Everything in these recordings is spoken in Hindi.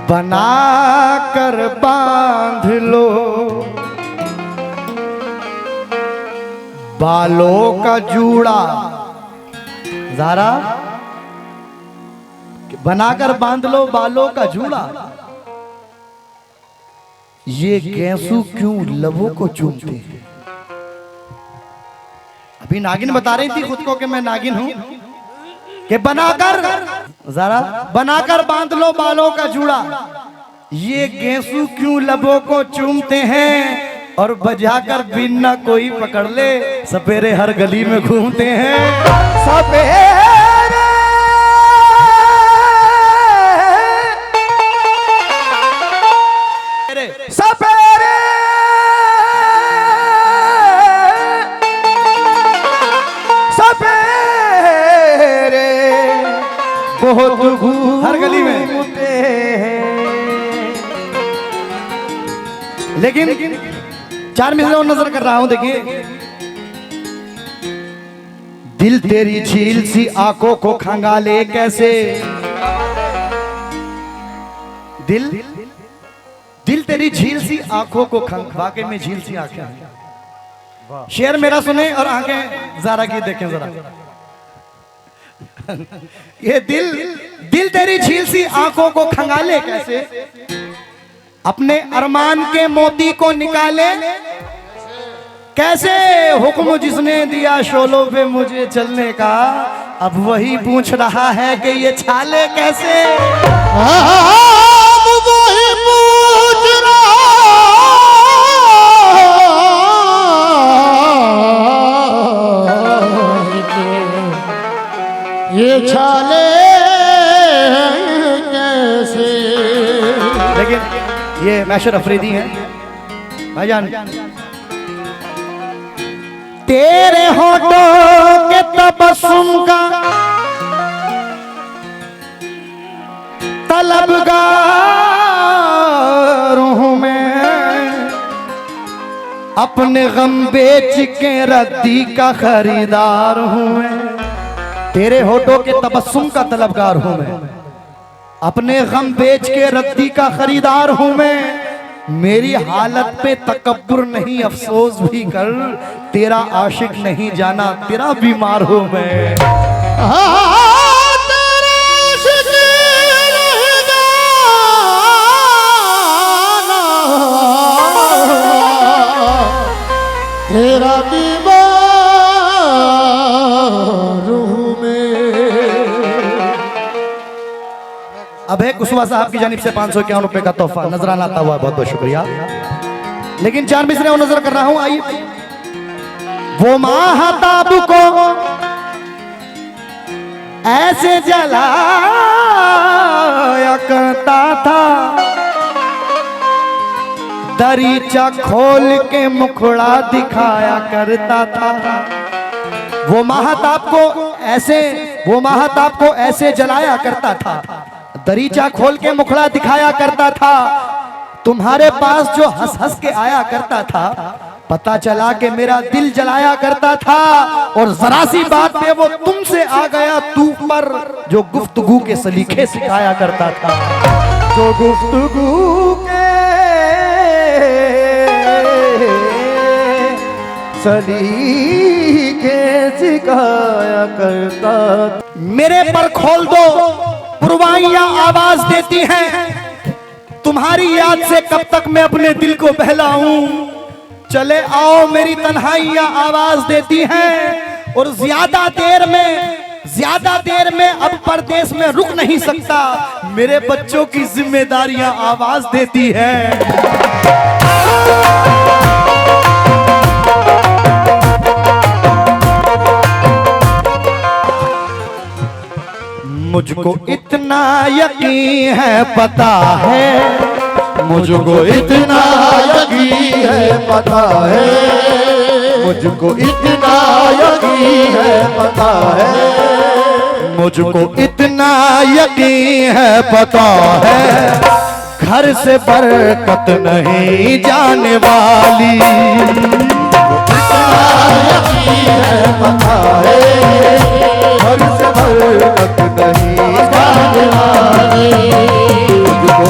बना कर बांध लो बालों का जूड़ा। ज़ारा बनाकर बांध लो बालों का जूड़ा। ये गैसू क्यों लबों को चूमते हैं। अभी नागिन बता रही थी खुद को कि मैं नागिन हूं कि बनाकर ज़ारा बनाकर बांध लो बालों का जूड़ा। ये गैसू क्यों लबों को चूमते हैं और बजाकर बिन ना कोई पकड़ ले सपेरे हर गली में घूमते हैं। सपेरे सपेरे सपेरे बहुत हर गली में हैं। लेकिन 4 मिनट और नजर कर रहा हूं। देखिए, दिल तेरी झील सी आंखों को खंगाले कैसे। दिल दिल तेरी झील सी आंखों को वाकई में झील सी आंखें हैं। शेर मेरा सुने और आंखें ज़ारा की देखें जरा। ये दिल तेरी झील सी आंखों को खंगाले कैसे। अपने अरमान के मोती को निकाले कैसे। हुक्म जिसने दिया शोलों पे मुझे चलने का अब वही पूछ रहा है कि ये छाले कैसे। वही पूछ रहा ये छाले कैसे। लेकिन ये मैशर अफरीदी हैं भाईजान। तेरे होठों के तबस्सुम का तलबगार हूं मैं। अपने गम बेच के रद्दी का खरीदार हूं मैं। तेरे होठों के तबस्सुम का तलबगार हूं मैं। अपने गम बेच के रद्दी का खरीदार हूं मैं। मेरी हालत पे तकब्बुर नहीं अफसोस भी कर। तेरा आशिक नहीं जाना तेरा बीमार हूं मैं। तेरा बीमार हूं मैं। अब है कुशवा साहब की जानिब से 551 रुपए का तोहफा नजराना आता हुआ, बहुत बहुत शुक्रिया। लेकिन 4 मिसरे और नजर कर रहा हूं। आइए। वो माहताब को ऐसे जलाया करता था दरीचा खोल के मुखड़ा दिखाया करता था। वो माहताब को ऐसे जलाया करता था दरीचा खोल के मुखड़ा दिखाया करता था। तुम्हारे पास जो हंस हंस के आया करता था पता चला कि मेरा दिल जलाया करता था। और जरा सी बात पे वो तुमसे आ गया तू पर जो गुफ्तगू के सलीखे सिखाया करता था। जो गुफ्तगू के सलीखे सिखाया करता। मेरे पर खोल दो पुरवाइयां आवाज देती हैं। तुम्हारी याद से कब तक मैं अपने दिल को बहलाऊं। चले आओ मेरी तन्हाइयां आवाज देती हैं। और ज्यादा देर में अब परदेश में रुक नहीं सकता। मेरे बच्चों की जिम्मेदारियां आवाज देती हैं। मुझको इतना यकीन है पता है। मुझको इतना यकीन है पता है। मुझको इतना यकीन है पता है। मुझको इतना यकीन है पता है। घर से बरकत नहीं जाने वाली। इतना यकीन है पता है। घर से बरकत नहीं जाने वाली। मुझको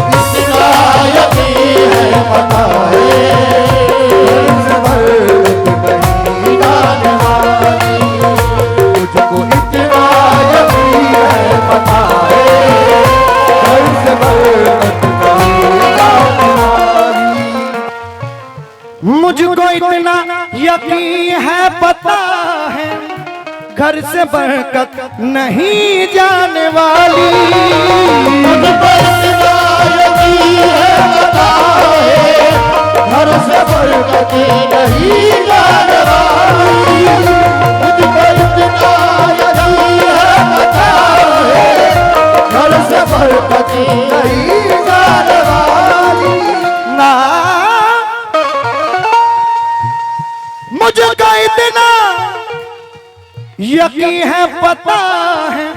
मुझको इतना यकीन है, पता है घर से बरकत नहीं जाने वाली। मुझको इतना यकीन है, पता है घर से बरकत नहीं जाने वाली। मुझको इतना यकीन है, पता है घर से बरकत नहीं जाने वाली। ना मुझको इतना यकीन है, पता है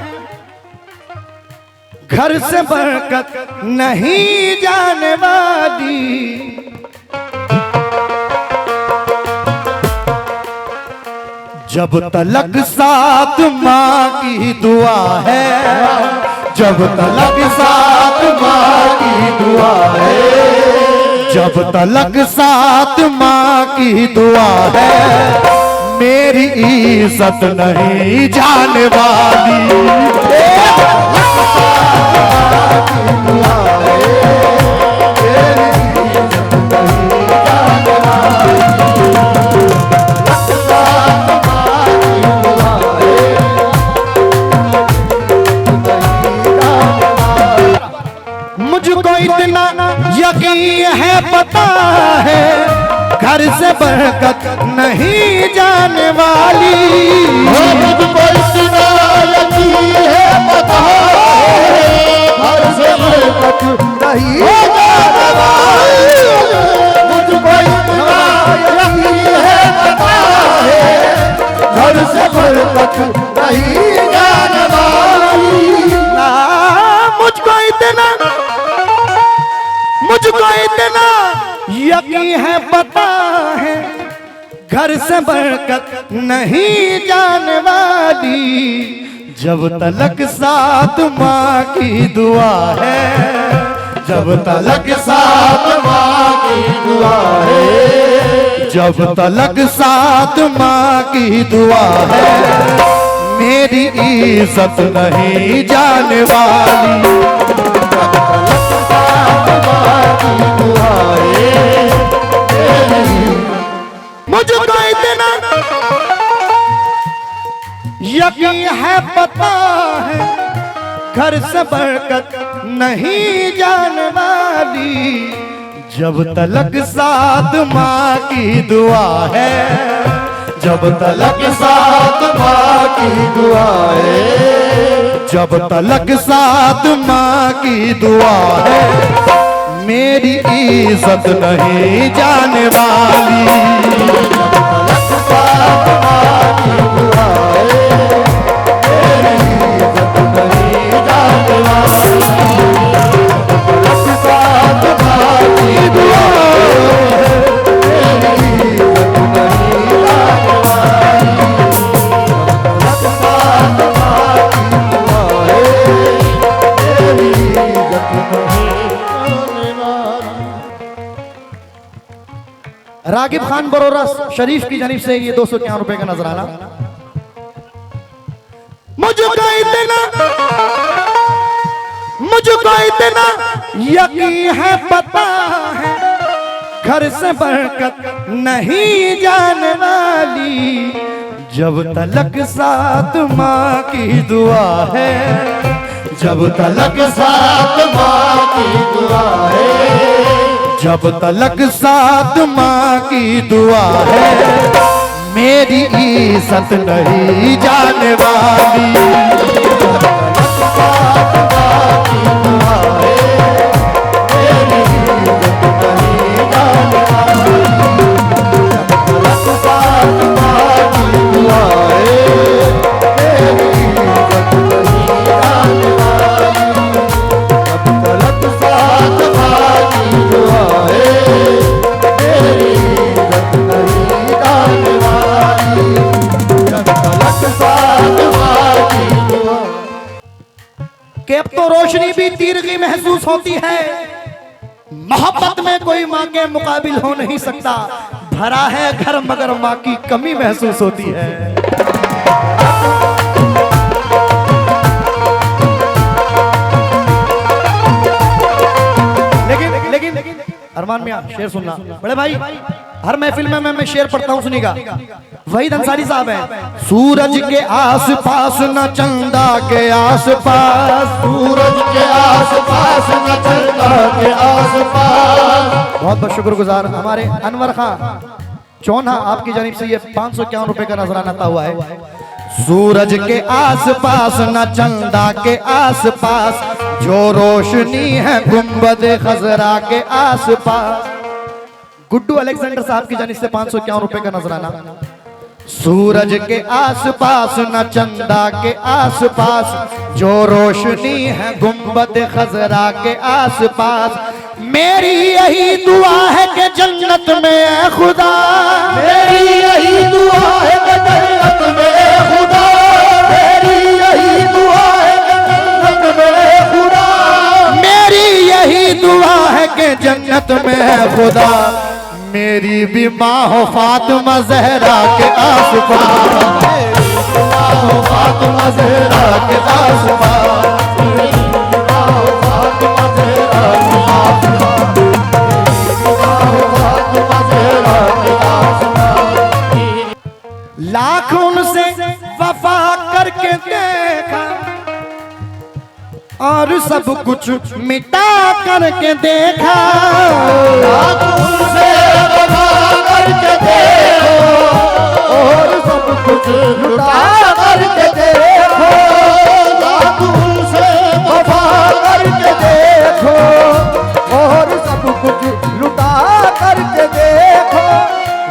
घर से बरकत नहीं जाने वाली। जब तलक साथ माँ की दुआ है, जब तलक साथ माँ की दुआ है, जब तलक साथ माँ की दुआ है, मेरी इज्जत नहीं जाने वाली। मुझको इतना यकीन है, पता है घर से बरकत नहीं जाने वाली। मुझको इतना यकीन है, पता है घर से बरकत नहीं जाने वाली। मुझको इतना यकीन है, पता है घर से बरकत नहीं जाने वाली। मुझको इतना यकीन है, पता है घर से बरकत नहीं जाने वाली। जब तलक साथ माँ की दुआ है, जब तलक साथ माँ की दुआ है, जब तलक साथ माँ की दुआ है, मेरी इज्जत नहीं जाने वाली। मुझको इतना यकीन है, पता है घर से बरकत नहीं जाने वाली। जब तलक साथ माँ की दुआ है, जब तलक साथ माँ की दुआ है, जब तलक साथ माँ की दुआ है, मेरी इज्जत नहीं जाने वाली। रागिब खान बरोरा शरीफ की जानिब से ये 251 रुपए का नजराना। मुझको इतना यकीन है, पता है घर से बरकत नहीं जाने वाली। जब तलक साथ माँ की दुआ है, जब तलक साथ माँ की दुआ है, जब तलक साथ माँ की दुआ है, मेरी इज्जत नहीं जाने वाली। कि अब तो रोशनी भी तीरगी महसूस होती है। मोहब्बत में कोई माँ के मुकाबिल हो नहीं सकता। भरा है घर मगर माँ की कमी महसूस होती है। लेकिन अरमान मियां शेर सुनना बड़े भाई। हर महफिल में मैं शेर पढ़ता हूँ, सुनिएगा। वहीद अंसारी साहब हैं। सूरज के आस पास न चंदा के आस पास, सूरज के आस पास न चंदा के आस पास। बहुत बहुत शुक्रगुजार हमारे अनवर खान चौना, आपकी जानिब से ये 551 रुपए का नजराना आता हुआ है। सूरज के आस पास न चंदा के आस पास, जो रोशनी है गुंबद खजरा के आस पास। गुड्डू अलेक्जेंडर साहब की जानिब से 551 रुपए का नजराना। सूरज के आस पास न चंदा के आस पास, जो रोशनी है गुंबद खजरा के आस पास। मेरी यही दुआ है कि जन्नत में खुदा, मेरी यही दुआ है कि जन्नत में खुदा, मेरी यही दुआ है कि जन्नत में खुदा, मेरी यही दुआ है कि जन्नत में खुदा मेरी भी माँ हो फातिमा ज़हरा के आस पास, मेरी माँ हो फातिमा ज़हरा के आस पास, मेरी माँ हो फातिमा ज़हरा के आस पास, मेरी माँ हो फातिमा ज़हरा के आस पास। लाख उनसे वफा करके देखा और सब कुछ मिटा करके देखा, उनसे वफा करके देखो और सब कुछ लुटा करके देखो, उनसे वफा करके देखो और सब कुछ लुटा करके देखो।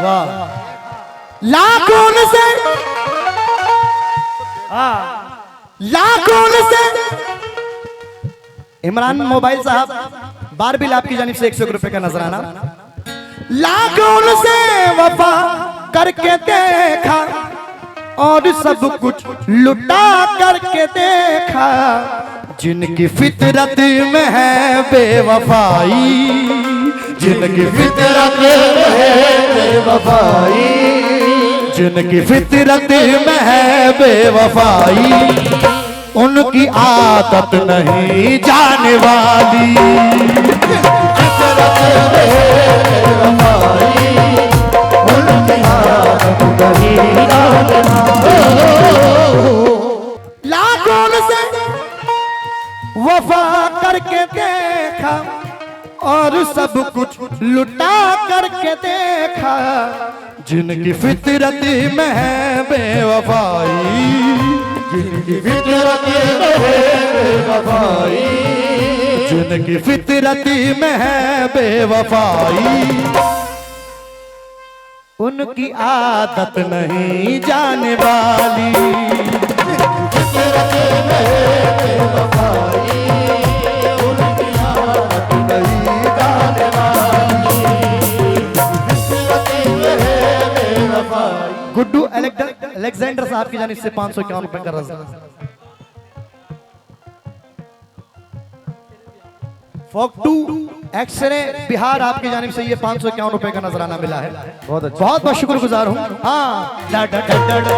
वाह। लाखों से इमरान मोबाइल साहब बारबिल आपकी जानिब से 101 रुपए का नजराना। लाखों से वफा करके देखा और सब कुछ लुटा करके देखा, जिनकी फितरत में है बेवफाई, जिनकी फितरत में है बेवफाई, जिनकी फितरत में है बेवफाई, उनकी आदत नहीं जाने वाली, फितरत में है बेवफाई, उनकी आदत नहीं जाने वाली। लाखों से वफा करके देखा और सब कुछ लुटा करके देखा, जिनकी फितरत में है बेवफाई, जिनकी फितरत में है बेवफाई, जिनकी फितरत में है बेवफाई, उनकी आदत नहीं जाने वाली, फितरत में है बेवफाई, उनकी आदत नहीं जाने वाली, फितरत में है बेवफाई। गुड्डू अलेक्जेंडर साहब की जानिब से 551 रुपए का नजराना। फोक2 एक्सरे बिहार आपकी जानिब से ये 551 रुपए का नजराना मिला है। बहुत अच्छा, बहुत बहुत शुक्रगुजार हूँ। हाँ डा डा डा डा डा।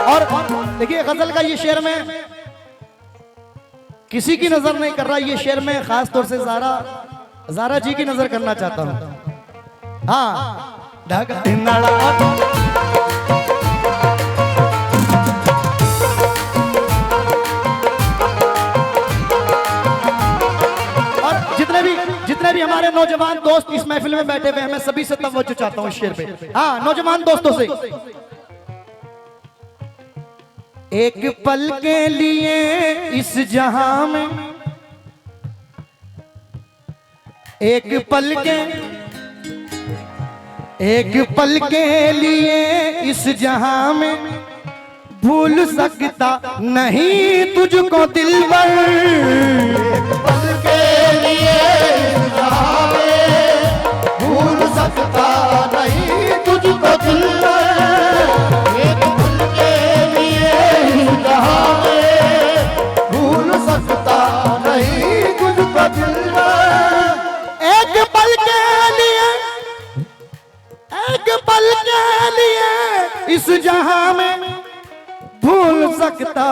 और देखिए गजल का ये शेर में किसी की नजर नहीं कर रहा, ये शेर में खास तौर से ज़ारा जी की नजर करना चाहता हूँ। हाँ ढाका और जितने भी हमारे नौजवान दोस्त इस महफिल में बैठे हुए हैं, मैं सभी से तवज्जो चाहता हूँ इस शेर पे। हाँ नौजवान दोस्तों से, एक पल के लिए इस जहां में, एक पल के लिए इस जहां में भूल सकता नहीं तुझको दिलबर, एक पल के लिए इस जहां में भूल सकता नहीं तुझको दिलबर, एक पल के लिए इस जहां में भूल सकता नहीं तुझको दिलबर, एक पल के लिए, एक पल के लिए इस जहां में भूल सकता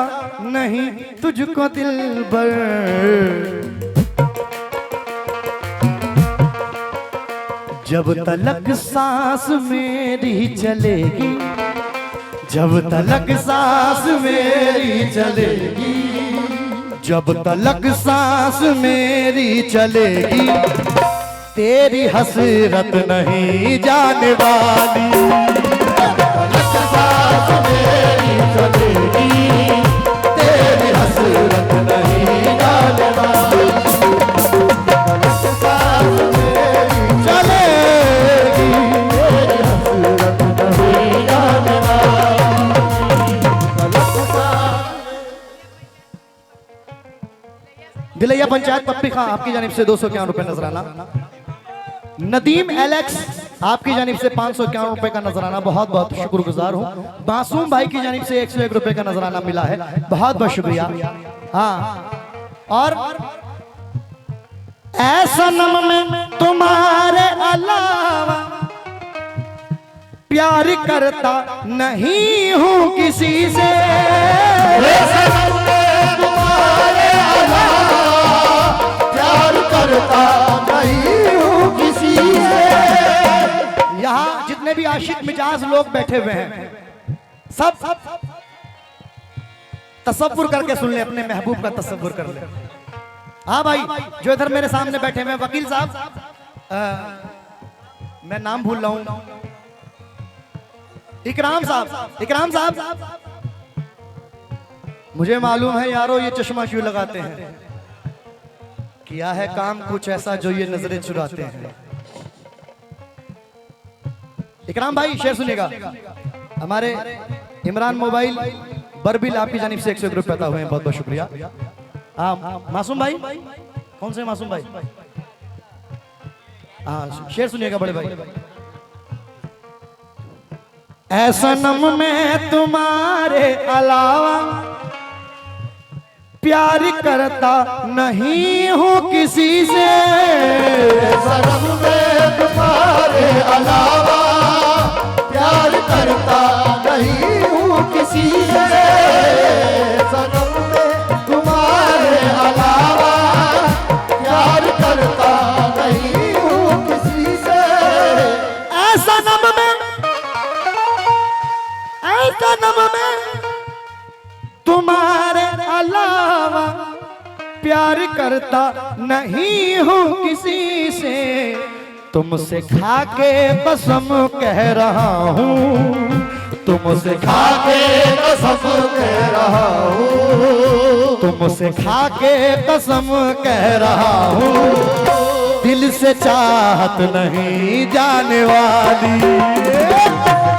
नहीं तुझको दिलबर। जब तलक सांस मेरी चलेगी, जब तलक सांस मेरी चलेगी, जब तलक सांस मेरी चलेगी, तेरी हसरत नहीं जाने वाली। तलक सांस मेरी चलेगी, तेरी हसरत नहीं जाने वाली। तलक सांस मेरी चलेगी, तेरी हसरत नहीं जाने वाली। तलक सांस। दिलैया पंचायत पप्पी खां आपकी जानिब से 251 रुपए नजराना। नदीम एलेक्स आपकी जानिब से 551 रुपए का नजराना, बहुत बहुत शुक्रगुजार हूँ। मासूम भाई की जानिब से 101 रुपए का नजराना मिला है, बहुत बहुत शुक्रिया। हाँ, और ऐसा नम में तुम्हारे अलावा प्यार करता नहीं हूँ किसी से, ऐसा नम में तुम्हारे अलावा प्यार करता नहीं हूँ किसी से। यहाँ जितने भी आशिक मिजाज लोग बैठे हुए हैं, सब तसव्वुर करके सुन ले, अपने महबूब का तसव्वुर कर ले। हाँ भाई, जो इधर मेरे सामने बैठे हुए वकील साहब, मैं नाम भूल रहा हूं, इकराम साहब, इकराम साहब, मुझे मालूम है यारो ये चश्मा क्यों लगाते हैं, किया है काम कुछ ऐसा जो ये नजरें चुराते हैं। इकराम भाई शेर सुनिएगा। हमारे इमरान मोबाइल बरबिल आपकी जानिब से 101 रुपए अता हुए हैं, बहुत बहुत शुक्रिया। हाँ मासूम भाई, कौन से मासूम भाई? हाँ शेर सुनिएगा बड़े भाई। ऐसा नम में तुम्हारे अलावा प्यार करता नहीं हूँ किसी से, सनम में तुम्हारे अलावा प्यार करता नहीं हूँ किसी से, सनम में तुम्हारे अलावा प्यार करता नहीं हूँ किसी से। ऐसा नम में, ऐसा नम में तुम्हारे अलावा प्यार करता नहीं हूँ किसी से, तुमसे खाके कसम कह रहा हूँ, तुमसे खाके कसम कह रहा हूँ, तुमसे खाके कसम कह रहा हूँ, दिल से चाहत नहीं जाने वाली।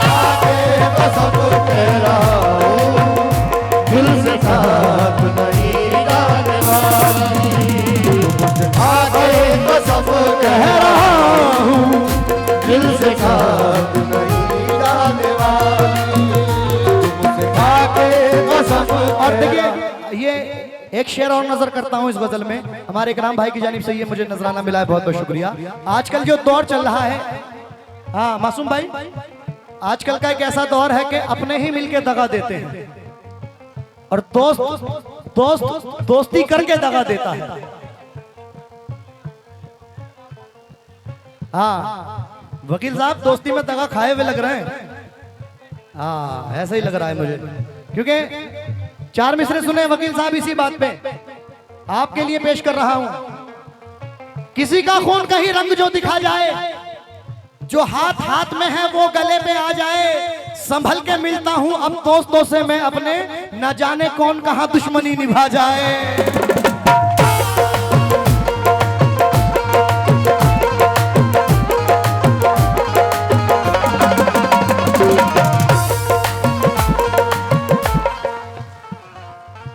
खाके कसम कह रहा हूँ, दिल से चाहत नहीं जाने वाली। तुमसे खाके कसम कह रहा हूँ, दिल से चाहत नहीं जाने वाली। तुमसे खाके कसम। और देखिए ये एक शेर और नजर करता हूँ इस गजल में, हमारे इकराम भाई की जानिब से ये मुझे नजराना मिला है, बहुत बहुत शुक्रिया। आजकल जो दौर चल रहा है, हाँ मासूम भाई, आजकल का एक ऐसा दौर है कि अपने ही मिलके दगा देते हैं और दोस्ती करके दगा देता है। हाँ वकील साहब दोस्ती में दगा खाए हुए लग रहे हैं। हाँ ऐसा ही लग रहा है मुझे, क्योंकि 4 मिसरे सुने वकील साहब इसी बात पे, आपके लिए पेश कर रहा हूं। किसी का खून कहीं रंग जो दिखा जाए, जो हाथ हाथ में है वो गले पे आ जाए, संभल के मिलता हूं अब दोस्तों से मैं अपने, न जाने कौन कहां दुश्मनी निभा जाए।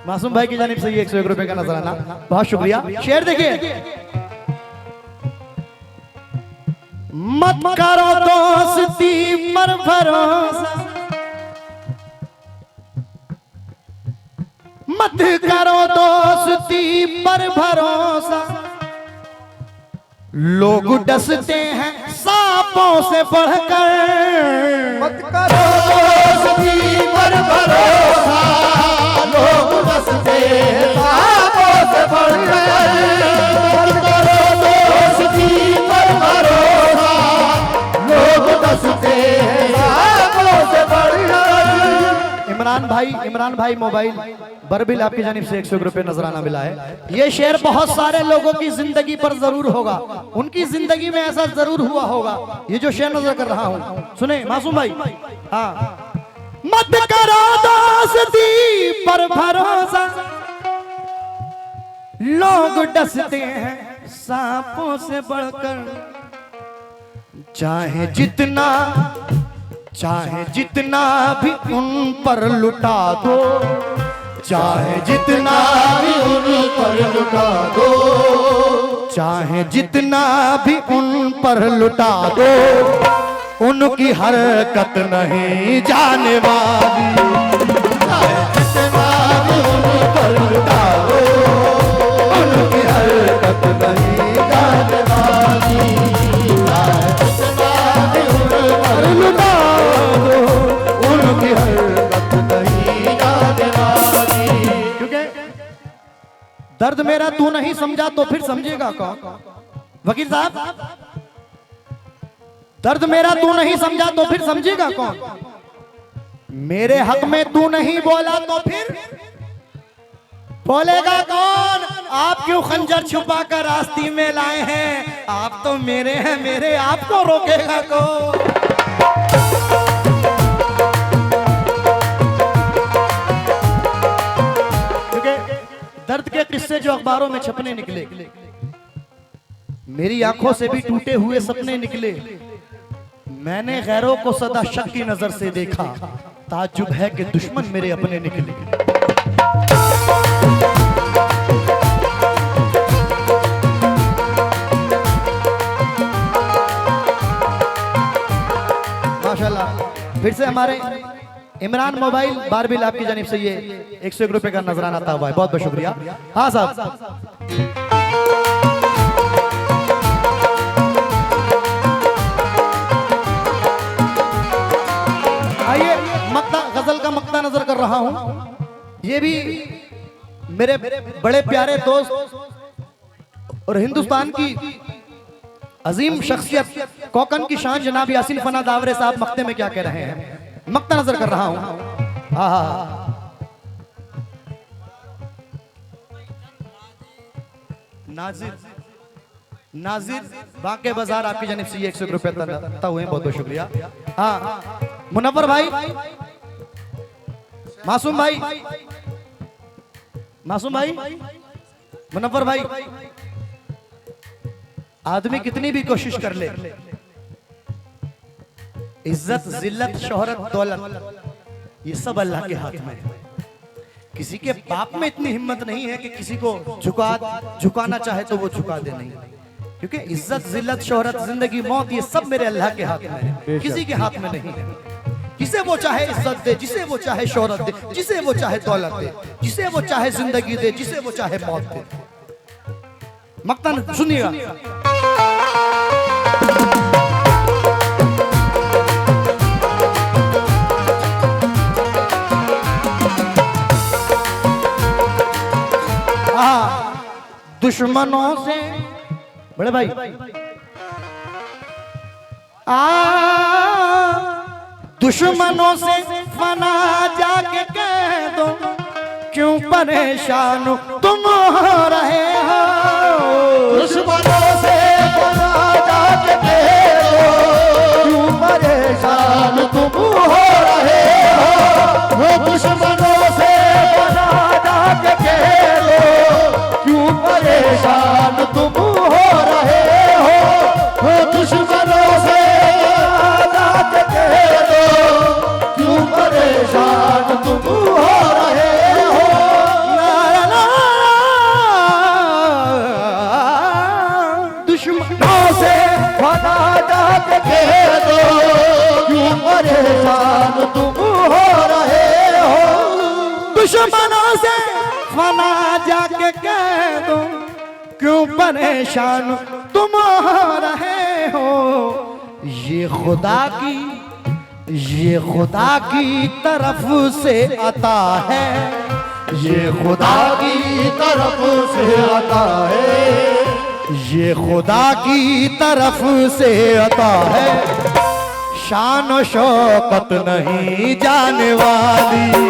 मासूम भाई की जानिब से ये 101 रुपए का नजराना, बहुत शुक्रिया। शेर देखिए। मत करो दोस्ती पर भरोसा, मत करो दोस्ती पर भरोसा, लोग डसते हैं सांपों से बढ़कर। मत करो दोस्ती पर भरोसा, लोग डसते हैं सांपों से बढ़कर। मत करो दोस्ती पर भरोसा, इमरान भाई मोबाइल बरबिल आपकी जानिब से 101 रुपए नजराना मिला है। ये शेर बहुत सारे लोगों की जिंदगी पर जरूर होगा, उनकी जिंदगी में ऐसा जरूर हुआ होगा। ये जो शेर नजर कर रहा हूँ सुने मासूम भाई। हाँ, मत करो दोस्ती पर भरोसा, लोग डसते हैं सांपों से बढ़कर। चाहे जितना भी उन पर लुटा दो, चाहे जितना भी उन पर लुटा दो, चाहे जितना भी उन पर लुटा दो, उनकी हरकत नहीं जाने वाली। चाहे जितना भी उन पर लुटा दो, उनकी हरकत नहीं जाने वाली। चाहे जितना भी उन पर लुटा दो, उनकी हरकत नहीं जाने वाली। क्योंकि दर्द मेरा तू नहीं समझा तो फिर समझेगा कौन? वकील साहब, दर्द मेरा तू नहीं समझा तो फिर समझेगा कौन? मेरे हक में तू नहीं बोला तो फिर बोलेगा कौन? आप क्यों खंजर छुपा कर रास्ते में लाए हैं? आप तो मेरे हैं, मेरे आपको रोकेगा कौन? क्योंकि दर्द के किस्से जो अखबारों में छपने निकले, मेरी आंखों से भी टूटे हुए सपने निकले। मैंने गैरों को सदा शक की नजर से देखा, ताज्जुब है कि दुश्मन मेरे अपने निकले। माशाल्लाह, फिर से हमारे इमरान मोबाइल बारबिल आपकी जानिब से ये 101 रुपए का नजराना आता हुआ है, बहुत बहुत शुक्रिया। हाँ साहब, आइए मक्ता गजल का मक्ता नजर कर रहा हूं। ये भी मेरे बड़े प्यारे दोस्त और हिंदुस्तान की अजीम शख्सियत कोकन की शान जनाब यासीन फना दावरे साहब मक्ते में क्या कह रहे हैं, मक्ता नजर कर रहा हूं। नाजिर नाजिर बाके बाजार आपकी जानिब से 101 रुपए तक हुए, बहुत बहुत शुक्रिया। हाँ, मुनव्वर भाई, मासूम भाई, मासूम भाई, मुनव्वर भाई, आदमी कितनी भी कोशिश कर ले, इज्जत जिल्लत शोहरत दौलत ये सब अल्लाह के हाथ में है। किसी के बाप में इतनी हिम्मत नहीं है कि किसी को झुकाना चाहे तो वो झुका दे, नहीं, क्योंकि इज्जत जिल्लत शोहरत जिंदगी मौत ये सब मेरे अल्लाह के हाथ में है, किसी के हाथ में नहीं है। जिसे वो चाहे इज्जत दे, जिसे वो चाहे शोहरत दे, जिसे वो चाहे दौलत दे, जिसे वो चाहे जिंदगी दे, जिसे वो चाहे मौत दे। मक्ता सुनिएगा। दुश्मनों से बड़े भाई दुश्मनों से फना जाके कह दो, क्यों परेशान तुम हो रहे हो? दुश्मनों से फना जाके कह दो, क्यों परेशान तुम हो रहे हो? दुश्मनों से फना जाके कह दो, क्यों परेशान तुम हो रहे हो? दुश्मनों से जाके कह दो, क्यों परेशान तुम हो रहे हो? दुश्मनों से फना जाके कह दो, क्यों परेशान तुम हो रहे हो? दुश्मनों से फना जाके कह दो, क्यों परेशान तुम हो रहे हो? ये खुदा की तरफ से अता है, ये खुदा की तरफ से अता है, ये खुदा की तरफ से अता है, शान और शौकत नहीं जाने वाली।